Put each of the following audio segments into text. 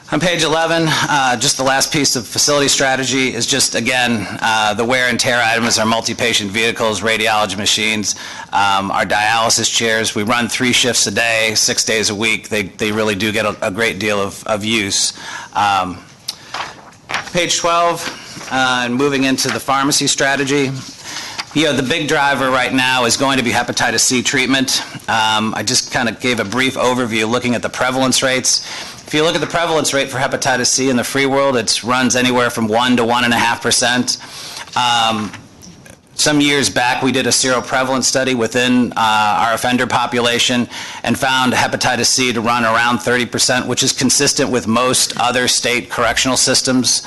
On page 11, just the last piece of facility strategy is just, again, the wear and tear items, our multi-patient vehicles, radiology machines, our dialysis chairs. We run 3 shifts a day, 6 days a week. They really do get a great deal of use. Page 12, and moving into the pharmacy strategy. The big driver right now is going to be hepatitis C treatment. I just kind of gave a brief overview looking at the prevalence rates. If you look at the prevalence rate for hepatitis C in the free world, it runs anywhere from 1 to 1.5%. Some years back, we did a seroprevalence study within our offender population and found hepatitis C to run around 30%, which is consistent with most other state correctional systems.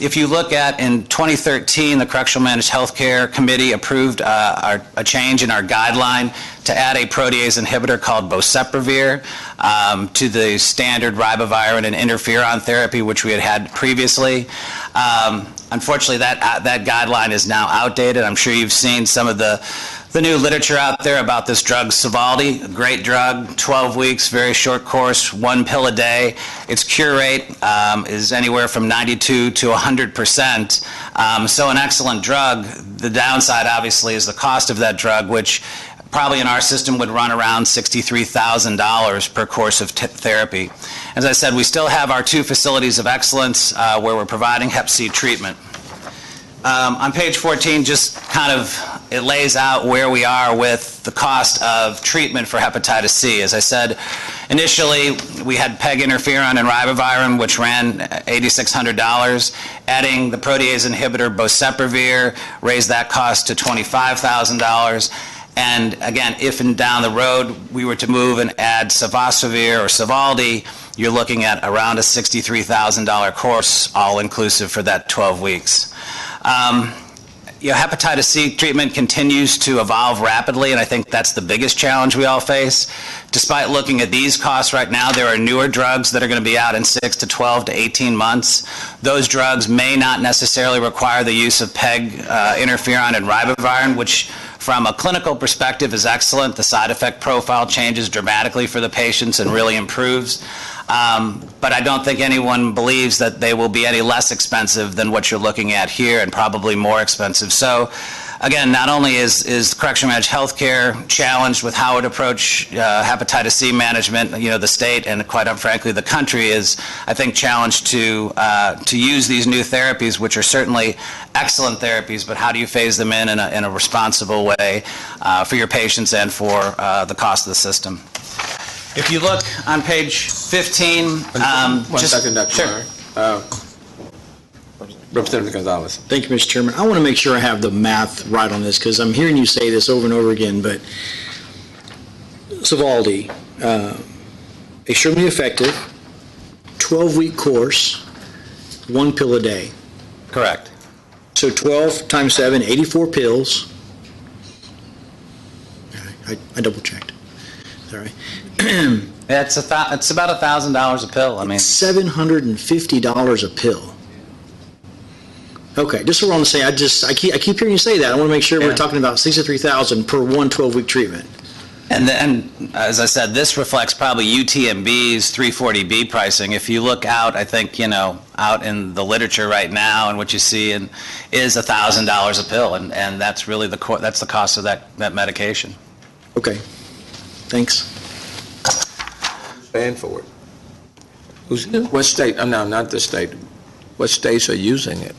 If you look at, in 2013, the Correctional Managed Healthcare Committee approved a change in our guideline to add a protease inhibitor called boceprevir to the standard ribavirin and interferon therapy, which we had previously. Unfortunately, that guideline is now outdated. I'm sure you've seen some of the new literature out there about this drug, Sovaldi, a great drug, 12 weeks, very short course, 1 pill a day. Its cure rate is anywhere from 92 to 100%. So an excellent drug. The downside, obviously, is the cost of that drug, which probably in our system would run around $63,000 per course of therapy. As I said, we still have our 2 facilities of excellence where we're providing hep C treatment. On page 14, just kind of, it lays out where we are with the cost of treatment for hepatitis C. As I said, initially we had PEG interferon and ribavirin, which ran $8,600. Adding the protease inhibitor boceprevir raised that cost to $25,000. And again, if and down the road we were to move and add Savasvir or Sovaldi, you're looking at around a $63,000 course, all inclusive for that 12 weeks. Hepatitis C treatment continues to evolve rapidly, and I think that's the biggest challenge we all face. Despite looking at these costs right now, there are newer drugs that are going to be out in 6 to 12 to 18 months. Those drugs may not necessarily require the use of PEG interferon and ribavirin, which from a clinical perspective is excellent. The side effect profile changes dramatically for the patients and really improves. But I don't think anyone believes that they will be any less expensive than what you're looking at here, and probably more expensive. So again, not only is Correctional Managed Healthcare challenged with how it approach hepatitis C management, the state and quite frankly the country is, I think, challenged to use these new therapies, which are certainly excellent therapies, but how do you phase them in a responsible way for your patients and for the cost of the system? If you look on page 15, One second, Dr. Sure. Meyer. Representative Gonzalez. Thank you, Mr. Chairman. I want to make sure I have the math right on this, because I'm hearing you say this over and over again, but Sovaldi, extremely effective, 12-week course, 1 pill a day. Correct. So 12 times 7, 84 pills. I double-checked. All right. It's about $1,000 a pill. I mean, $750 a pill. Okay, just so we're on the same. I keep hearing you say that. I want to make sure we're talking about $63,000 per 1 12-week treatment. And then, as I said, this reflects probably UTMB's 340B pricing. If you look out, I think, out in the literature right now, and what you see is $1,000 a pill, and that's really the cost of that medication. Okay, thanks. Paying for it? What state? No, not the state. What states are using it?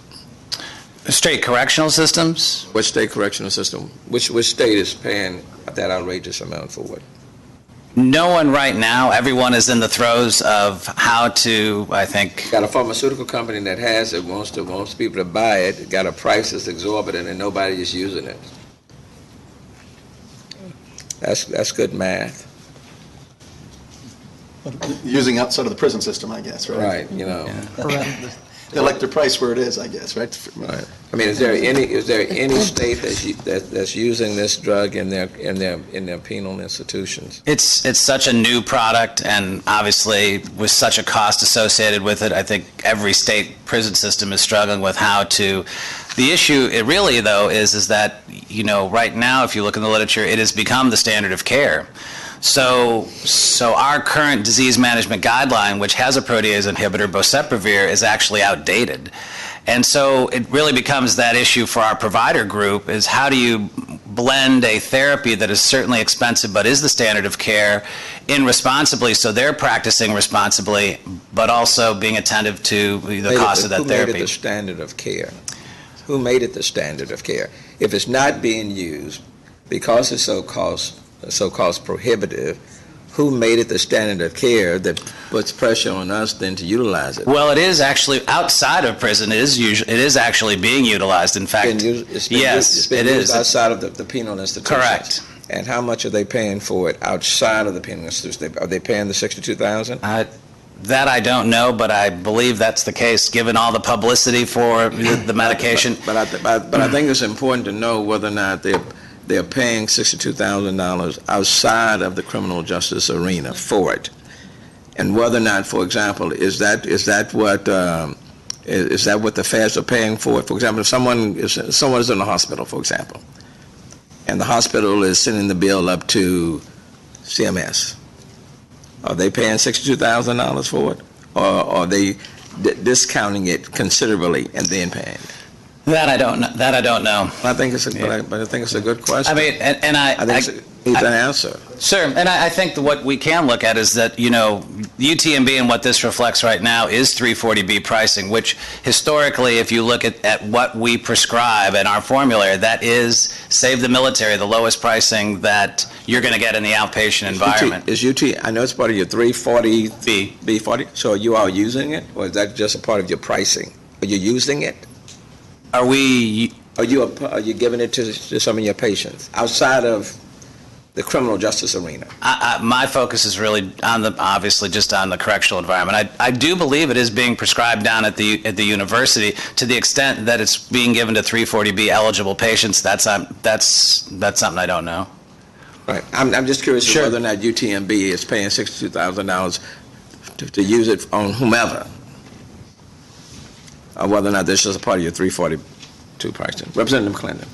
State correctional systems? What state correctional system? Which state is paying that outrageous amount for it? No one right now. Everyone is in the throes of how to, I think. Got a pharmaceutical company that has it, wants people to buy it, got a price that's exorbitant, and nobody is using it. That's good math. Using outside of the prison system, I guess, right? Right, Yeah. They like their price where it is, I guess, right? Right. I mean, is there any state that's using this drug in their penal institutions? It's such a new product, and obviously with such a cost associated with it, I think every state prison system is struggling with how to. The issue, it really though, is that right now, if you look in the literature, it has become the standard of care. So our current disease management guideline, which has a protease inhibitor, boceprevir, is actually outdated. And so it really becomes that issue for our provider group is how do you blend a therapy that is certainly expensive but is the standard of care in responsibly, so they're practicing responsibly, but also being attentive to the cost of that therapy. Who made it the standard of care? Who made it the standard of care? If it's not being used because it's so cost prohibitive, who made it the standard of care that puts pressure on us then to utilize it? Well, it is actually outside of prison. It is actually being utilized. In fact, It's been used outside of the penal institutions. Correct. And how much are they paying for it outside of the penal institutions? Are they paying the $62,000? That I don't know, but I believe that's the case, given all the publicity for the medication. But I think it's important to know whether or not they're paying $62,000 outside of the criminal justice arena for it, and whether or not, for example, is that what the feds are paying for it? For example, if someone is in the hospital, for example, and the hospital is sending the bill up to CMS, are they paying $62,000 for it, or are they discounting it considerably and then paying it? That I don't know. I think it's a good question. I mean, and I think it needs an answer. Sure, and I think that what we can look at is that, UTMB and what this reflects right now is 340B pricing, which historically, if you look at what we prescribe in our formulary, that is, save the military, the lowest pricing that you're going to get in the outpatient environment. I know it's part of your 340B. B40, so are you all using it, or is that just a part of your pricing? Are you using it? Are you giving it to some of your patients outside of the criminal justice arena? My focus is really obviously just on the correctional environment. I do believe it is being prescribed down at the university to the extent that it's being given to 340B eligible patients. That's something I don't know. Right. I'm just curious Sure. whether or not UTMB is paying $62,000 to use it on whomever, or whether or not this is a part of your 342 pricing. Representative Clinton.